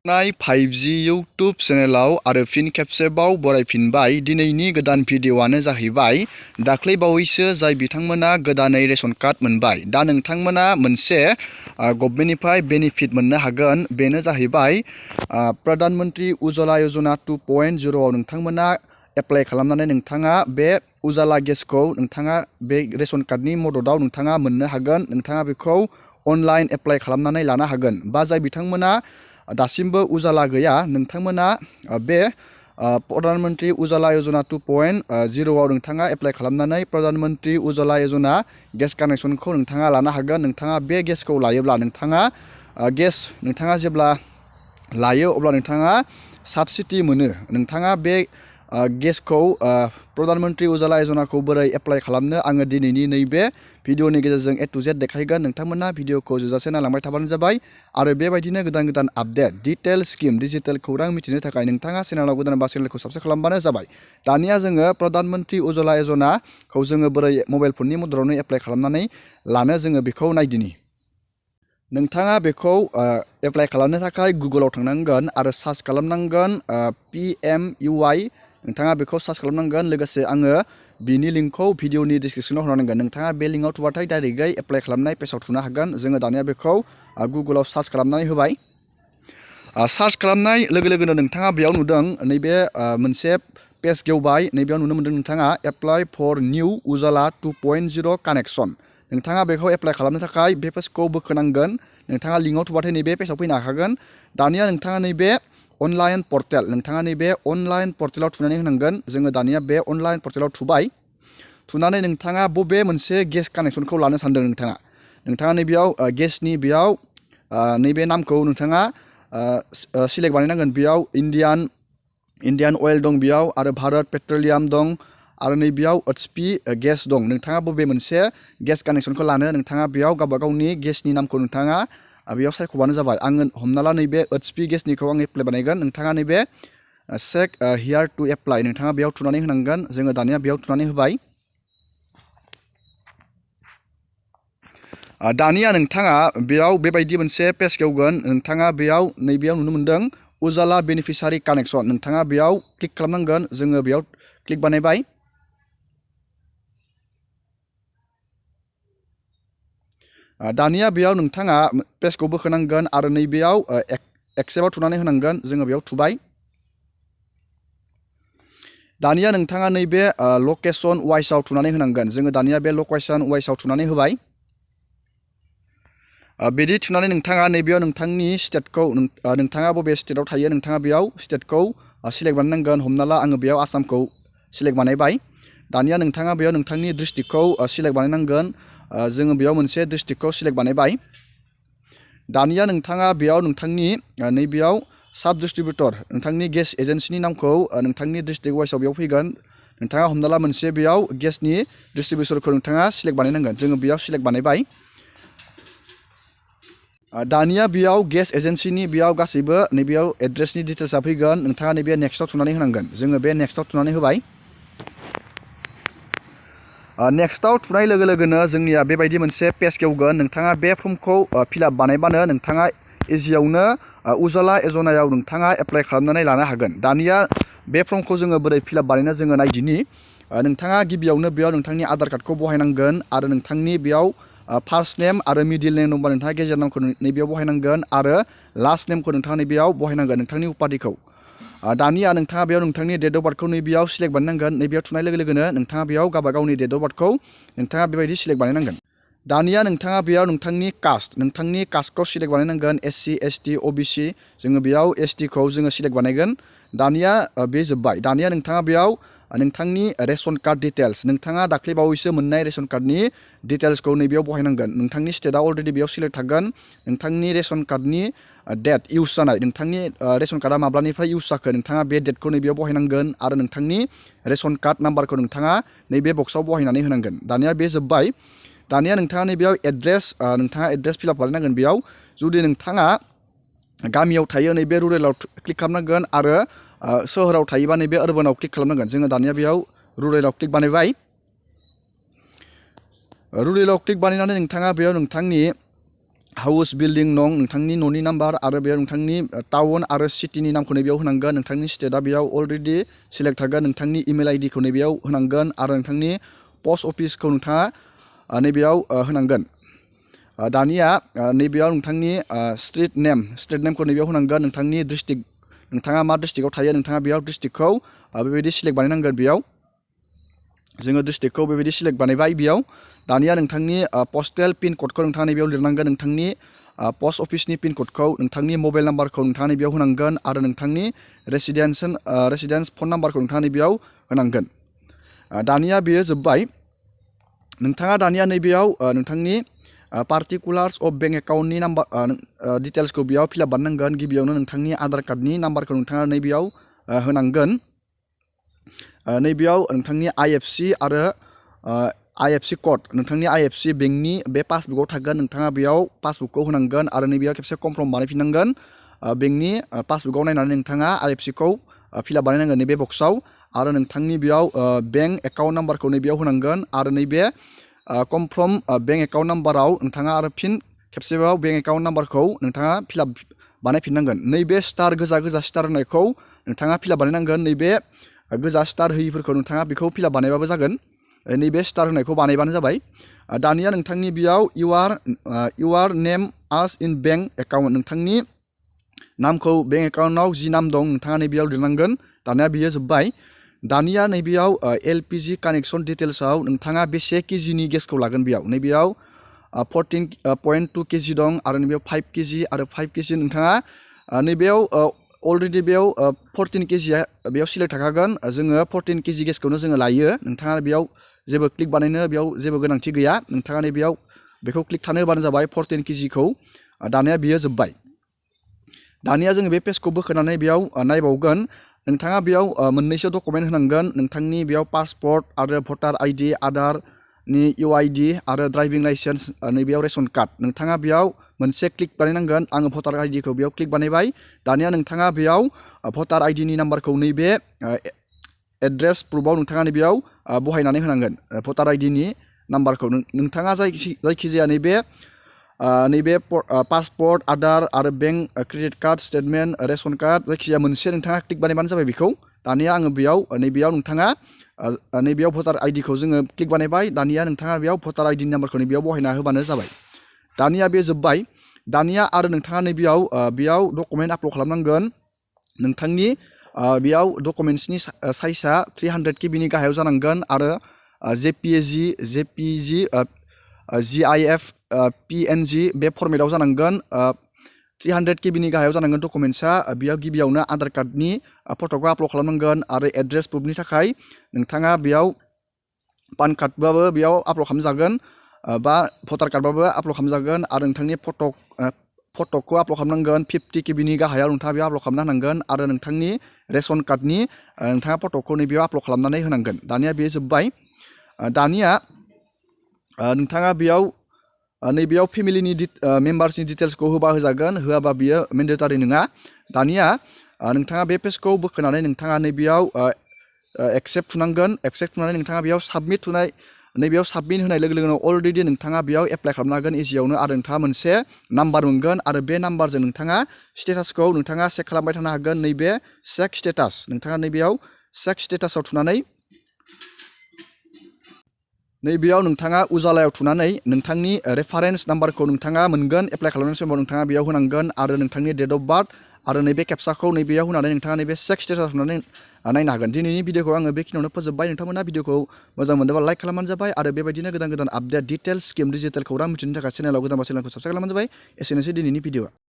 नाय 5G YouTube चेनेलाव आरो फिन खेबसेबाव बरायफिनबाय। दिनैनि गोदान भिडिअ'आनो जाहैबाय दाख्लै बावैसो जाय बिथांमोना गोदानै रेशन कार्ड मोनबाय। दा नोंथांमोना मोनसे गभर्नमेन्टनिफ्राय बेनिफिट मोननो हागोन। बेनो जाहैबाय प्रधान मंत्री उज्ज्वला यजना 2.0 आव नोंथांमोना एप्लाइ खालामनानै नोंथाङा बे उजाला गेसखौ नोंथाङा बे रेशन कार्डनि मददाव नोंथाङा मोननो हागोन। नोंथाङा बेखौ अनलाइन एप्लाइ खालामनानै लानो हागोन। बा जाय बिथांमोना दासिमबो उजाला गैया नोंथांमोना बे प्रधान मंत्री उज्ज्वला यजना 2.0 आव नोंथाङा एप्लाइ खालामनानै प्रधान मंत्री उज्ज्वला यजना गेस कानेक्शनखौ नोंथाङा लानो हागोन। नोंथाङा बे गेसखौ लायोब्ला नोंथाङा जेब्ला लायो अब्ला नोंथाङा साबसिडि मोनो। नोंथाङा बे गेसखौ प्रधान मंत्री उज्ज्वला यजनाखौ बोरै एप्लाइ खालामनो आङो दिनैनि नैबे भिडिअनि गेजेरजों A to Z देखायगोन। नोंथांमोना भिडिअखौ जोबजासे नायलांबाय थाबानो जाबाय आरो बेबायदिनो गोदान गोदान आपडेट डिटेल स्किम डिजिटेल खौरां मिथिनो थाखाय नोंथाङा चेनेलाव गोदानबा चेनेलखौ साबस्क्राइब खालामबानो जाबाय। दानिया जोङो प्रधान मंत्री उज्ज्वला यजनाखौ जोङो बोरै मबाइल फननि मददावनो एप्लाइ खालामनानै लानो जोङो बेखौ नायदिनि। नोंथाङा बेखौ एप्लाइ खालामनो थाखाय गुगोलाव थांनांगोन आरो सार्च खालामनांगोन PMUI। नोंथाङा बेखौ सार्च खालामनांगोन। लोगोसे आङो बिनि लिंकखौ भिडिअनि डिसक्रिपसनाव होनांगोन। नोंथाङा बे लिंकआव थुबाथाय डाइरेक्टयै एप्लाइ खालामनाय पेजाव थुनो हागोन। जोङो दानिया बेखौ गुगोलाव सार्च खालामनानै होबाय। सार्च खालामनाय लोगो लोगोनो नोंथाङा बेयाव नुदों नैबे मोनसे पेज गेवबाय। नैबेयाव नुनो मोन्दों नोंथाङा एप्लाइ फर निउ उजाला 2.0 कानेक्शन। नोंथाङा बेखौ एप्लाइ खालामनो थाखाय बे पेजखौ बोखोनांगोन। नोंथाङा लिंकआव थुबाथाय नैबे पेजाव फैनो हाखागोन। दानिया नोंथाङा नैबे अनलाइन पर्टेल नोंथाङा नैबे अनलाइन पर्टेलाव थुनानै होनांगोन। जोङो दानिया बे अनलाइन पर्टेलाव थुबाय। थुनानै नोंथाङा बबे मोनसे गेस कानेक्शनखौ लानो सानदों नोंथाङा नैबेयाव गेसनि बेयाव नैबे नामखौ नोंथाङा सिलेक्ट बानायनांगोन। बेयाव इन्डियान अइल दं बेयाव आरो भारत पेट्रलियाम दं आरो नैबेयाव HP गेस दं। नोंथाङा बबे मोनसे गेस कानेक्शनखौ लानो नोंथाङा बेयाव गावबा गावनि गेसनि नामखौ नोंथाङा बेयाव सायख'बानो जाबाय। आङो हमना ला नैबे HP गेसनिखौ आं एप्लाइ बानायगोन। नोंथाङा नैबे चेक हियार टु एप्लाइ नोंथाङा बेयाव थुनानै होनांगोन। जोङो दानिया बेयाव थुनानै होबाय। दानिया नोंथाङा बेयाव बेबायदि मोनसे पेज गेवगोन। नोंथाङा बेयाव नैबेयाव नुनो मोन्दों उजाला बेनिफिसारि कानेक्शन। नोंथाङा बेयाव क्लिक खालामनांगोन। जोङो बेयाव क्लिक बानायबाय। दानिया बेयाव नोंथाङा पेजखौ बोखोनांगोन आरो नैबेयाव एक्सेप्टआव थुनानै होनांगोन। जोङो बेयाव थुबाय। दानिया नोंथाङा नैबे लकेसन वाइसआव थुनानै होनांगोन। जोङो दानिया बे लकेसन वाइसआव थुनानै होबाय। बिदि थुनानै नोंथाङा नैबेयाव नोंथांनि स्टेटखौ नोंथाङा बबे स्टेटआव थायो नोंथाङा बेयाव स्टेटखौ सिलेक्ट बानायनांगोन। हमना ला आङो बेयाव आसामखौ सिलेक्ट बानायबाय। दानिया नोंथाङा बेयाव नोंथांनि डिस्ट्रिक्टखौ सिलेक्ट बानायनांगोन। जोङो बेयाव मोनसे डिस्ट्रिक्टखौ सिलेक्ट बानायबाय। दानिया नोंथाङा बेयाव नोंथांनि नैबेयाव साब डिस्ट्रिबिउटर नोंथांनि गेस एजेन्सिनि नामखौ नोंथांनि डिस्ट्रिक्ट वाइसआव बेयाव फैगोन। नोंथाङा हमना ला मोनसे बेयाव गेसनि डिस्ट्रिबिउटरखौ नोंथाङा सिलेक्ट बानायनांगोन। जोङो बेयाव सिलेक्ट बानायबाय। दानिया बेयाव गेस एजेन्सिनि बेयाव गासैबो नैबेयाव एड्रेसनि डिटेल्सआ फैगोन। नोंथाङा नैबे नेक्स्टआव थुनानै होनांगोन। जोङो बे नेक्स्टआव थुनानै होबाय। नेक्स्टआव थुनाय लोगो लोगोनो जोंनिया बेबायदि मोनसे पेज गेवगोन। नोंथाङा बे फर्मखौ फिलआप बानायबानो नोंथाङा इजियावनो उजाला यजनायाव नोंथाङा एप्लाइ खालामनानै लानो हागोन। दानिया बे फर्मखौ जोङो बोरै फिलआप बानायनो जोङो नायदिनि। नोंथाङा गिबियावनो बेयाव नोंथांनि आधार कार्डखौ बहायनांगोन आरो नोंथांनि बेयाव फार्स्ट नेम आरो मिडिल नेम दंबा नोंथाङा गेजेर नामखौ नैबेयाव बहायनांगोन आरो लास्ट नेमखौ नोंथाङा नैबेयाव बहायनांगोन नोंथांनि उपाधिखौ। दानिया नोंथाङा बेयाव नोंथांनि डेट अफ बार्थखौ नैबेयाव सिलेक्ट बानायनांगोन। नैबेयाव थुनाय लोगो लोगोनो नोंथाङा बेयाव गावबा गावनि डेट अफ बार्थखौ नोंथाङा बेबायदि सिलेक्ट बानायनांगोन। दानिया नोंथाङा बेयाव नोंथांनि कास्टखौ सिलेक्ट बानायनांगोन। SC ST OBC जोङो बेयाव STखौ जोङो सिलेक्ट बानायगोन। दानिया बे जोब्बाय। दानिया नोंथाङा बेयाव नोंथांनि रेशन कार्ड डिटेल्स नोंथाङा दाख्लै बावैसो मोननाय रेशन कार्डनि डिटेल्सखौ नैबेयाव बहायनांगोन। नोंथांनि स्टेटआ अलरेडि बेयाव सिलेक्ट थागोन। नोंथांनि रेशन कार्डनि डेट इउज जानाय नोंथांनि रेशन कार्डआ माब्लानिफ्राय इउज जाखो नोंथाङा बे डेटखौ नैबेयाव बहायनांगोन आरो नोंथांनि रेशन कार्ड नाम्बारखौ नोंथाङा नैबे बक्सआव बहायनानै होनांगोन। दानिया बे जोब्बाय। दानिया नोंथाङा नैबेयाव नोंथाङा एड्रेस फिलआप खालामनांगोन। बेयाव जुदि नोंथाङा गामियाव थायो नैबे रुरेलाव क्लिक खालामनांगोन आरो सोहोराव थायोबा नैबे अर्बानाव क्लिक खालामनांगोन। जोङो दानिया बेयाव रुरेलाव क्लिक बानायबाय। रुरेलाव क्लिक बानायनानै नोंथाङा बेयाव नोंथांनि हाउस बिल्डिं नं नोंथांनि न'नि नाम्बार आरो बेयाव नोंथांनि टाउन आरो सिटिनि नामखौ नैबेयाव होनांगोन नोंथांनि स्टेटआ बेयाव अलरेडि सिलेक्ट थागोन नोंथांनि इमेल आइडिखौ नैबेयाव होनांगोन आरो नोंथांनि पस्ट अफिसखौ नोंथाङा नैबेयाव होनांगोन दानिया नैबेयाव नोंथांनि स्ट्रीट नेमखौ नैबेयाव होनांगोन नोंथांनि डिस्ट्रिक्ट नोंथाङा मा डिस्ट्रिक्टआव थायो नोंथाङा बेयाव डिस्ट्रिक्टखौ बेबायदि सिलेक्ट बानायनांगोन बेयाव जोङो डिस्ट्रिक्टखौ बेबायदि सिलेक्ट बानायबाय बेयाव दानिया नोंथांनि पस्टेल पिन क'डखौ नोंथाङा नैबेयाव लिरनांगोन नोंथांनि पस्ट अफिसनि पिन क'डखौ नोंथांनि मबाइल नाम्बारखौ नोंथाङा नैबेयाव होनांगोन आरो नोंथांनि रेसिडेन्स फन नाम्बारखौ नोंथाङा नैबेयाव होनांगोन दानिया बेयो जोब्बाय नोंथाङा दानिया नैबेयाव नोंथांनि पार्टिकुलार्स अफ बेंक एकाउन्टनि नाम्बार डिटेल्सखौ बेयाव फिलआप बानायनांगोन गिबियावनो नोंथांनि आधार कार्डनि नाम्बारखौ नोंथाङा नैबेयाव होनांगोन नैबेयाव नोंथांनि IFC आरो IFC क'ड नोंथांनि IFC बेंकनि बे पासबुकआव थागोन नोंथाङा बेयाव पासबुकखौ होनांगोन आरो नैबेयाव खेबसे कनफार्म बानायफिननांगोन बेंकनि पासबुकआव नायनानै नोंथाङा IFCखौ फिलआप बानायनांगोन नैबे बक्सआव आरो नोंथांनि बेयाव बेंक एकाउन्ट नाम्बारखौ नैबेयाव होनांगोन आरो नैबे कनफार्म बेंक एकाउन्ट नाम्बाराव नोंथाङा आरो फिन खेबसेबाव बेंक एकाउन्ट नाम्बारखौ नोंथाङा फिलआप बानायफिननांगोन नैबे स्टार गोजा स्टार होनायखौ नोंथाङा फिलआप बानायनांगोन नैबे गोजा स्टार होयिफोरखौ नोंथाङा बेखौ फिलआप बानायबाबो जागोन नैबे स्टार होनायखौ बानायबानो जाबाय दानिया नोंथांनि बेयाव इउआर नेम आस इन बेंक एकाउन्ट नोंथांनि नामखौ बेंक एकाउन्टआव जि नाम दं नोंथाङा नैबेयाव लिरनांगोन दानिया बेयो जोब्बाय दानिया नैबेयाव LPG कानेक्सन डिटेल्सआव नोंथाङा बेसे केजिनि गेसखौ लागोन बेयाव नैबेयाव 14.2 केजि दं आरो नैबेयाव 5 केजि आरो 5 केजि नोंथाङा नैबेयाव अलरेडि बेयाव 14 केजिया बेयाव सिलेक्ट थाखागोन जोङो 14 केजि गेसखौनो जोङो लायो नोंथाङा बेयाव जेबो क्लिक बानायनो बेयाव जेबो गोनांथि गैया नोंथाङा नैबेयाव बेखौ क्लिक थानो होबानो जाबाय 14 केजिखौ दानिया बेयो जोब्बाय दानिया जोङो बे पेजखौ बोखोनानै बेयाव नायबावगोन नोंथाङा बेयाव मोननैसो डकुमेन्ट होनांगोन नोंथांनि बेयाव पासपर्ट आरो भटार आइडि आधारनि UID आरो ड्राइभिं लाइसेन्स नैबेयाव रेशन कार्ड नोंथाङा बेयाव मोनसे क्लिक बानायनांगोन आङो भटार आइडिखौ बेयाव क्लिक बानायबाय दानिया नोंथाङा बेयाव भटार आइडिनि नाम्बारखौ नैबे एड्रेस प्रुफआव नोंथाङा नैबेयाव बहायनानै होनांगोन भटार आइडिनि नाम्बारखौ नोंथाङा जायखिजाया नैबे पासपर्ट आधार आरो bank credit card statement ration card जायखिजाया मोनसे नोंथाङा क्लिक बानायबानो जाबाय बेखौ दानिया आङो नैबेयाव नोंथाङा नैबेयाव भटार आइडिखौ जोङो क्लिक बानायबाय दानिया नोंथाङा बेयाव भटार आइडिनि नाम्बारखौ नैबेयाव बहायना होबानो जाबाय दानिया बे जोब्बाय दानिया आरो नोंथाङा नैबेयाव बेयाव डकुमेन्ट आपल'ड खालामनांगोन नोंथांनि बेयाव डकुमेन्ट्सनि साइजआ 300 KBनि गाहायाव जानांगोन आरो JPG GIF PNG बे फर्मेटआव जानांगोन 300 KBनि गाहायाव जानांगोन डकुमेन्ट्सआ बेयाव गिबियावनो आधार कार्डनि फट'खौ आपल'ड खालामनांगोन आरो एड्रेस प्रुफनि थाखाय नोंथाङा बेयाव पान कार्डबाबो बेयाव आपल'ड खालामजागोन बा भटार कार्डबाबो आपल'ड खालामजागोन आरो नोंथांनि फट'खौ आपल'ड खालामनांगोन 50 KBनि गाहायाव नोंथाङा बेयाव आपल'ड खालामनो हानांगोन आरो नोंथांनि रेशन कार्डनि नोंथाङा फट'खौ नैबेयाव आपल'ड खालामनानै होनांगोन दानिया बेयो जोब्बाय दानिया नोंथाङा नैबेयाव फेमिलिनि मेम्बार्सनि डिटेल्सखौ होबा होजागोन होआबा बियो मेन्डेटारि नङा दानिया नोंथाङा बे पेजखौ बोखोनानै नोंथाङा नैबेयाव एक्सेप्ट थुनांगोन एक्सेप्ट थुनानै नोंथाङा बेयाव नैबेयाव साबमिट होनाय लोगो लोगोनो अलरेडि नोंथाङा बेयाव एप्लाइ खालामनो हागोन इजियावनो आरो नोंथाङा मोनसे नाम्बार मोनगोन आरो बे नाम्बारजों नोंथाङा स्टेटासखौ नोंथाङा चेक खालामबाय थानो हागोन नैबे चेक स्टेटास नोंथाङा नैबेयाव चेक स्टेटासाव थुनानै नैबेयाव नोंथाङा उजालायाव थुनानै नोंथांनि रेफारेन्स नाम्बारखौ नोंथाङा मोनगोन एप्लाइ खालामनाय समाव नोंथाङा बेयाव होनांगोन आरो नोंथांनि डेट अफ बार्थ आरो नैबे केपसाखौ नैबेयाव होनानै नोंथाङा नैबे चेक स्टेटासाव थुनानै नायनो हागोन दिनैनि भिडिअखौ आङो बेखिनियावनो फोजोबबाय नोंथांमोना भिडिअखौ मोजां मोनदोंबा लाइक खालामबानो जाबाय आरो बेबायदिनो गोदान अपडेट डिटेल्स स्किम डिजिटेल खौरां मिथिनो थाखाय चेनेलाव गोदानबा चेनेलखौ साबस्क्राइब खालामबानो जाबाय एसेनोसै दिनैनि भिडिअआ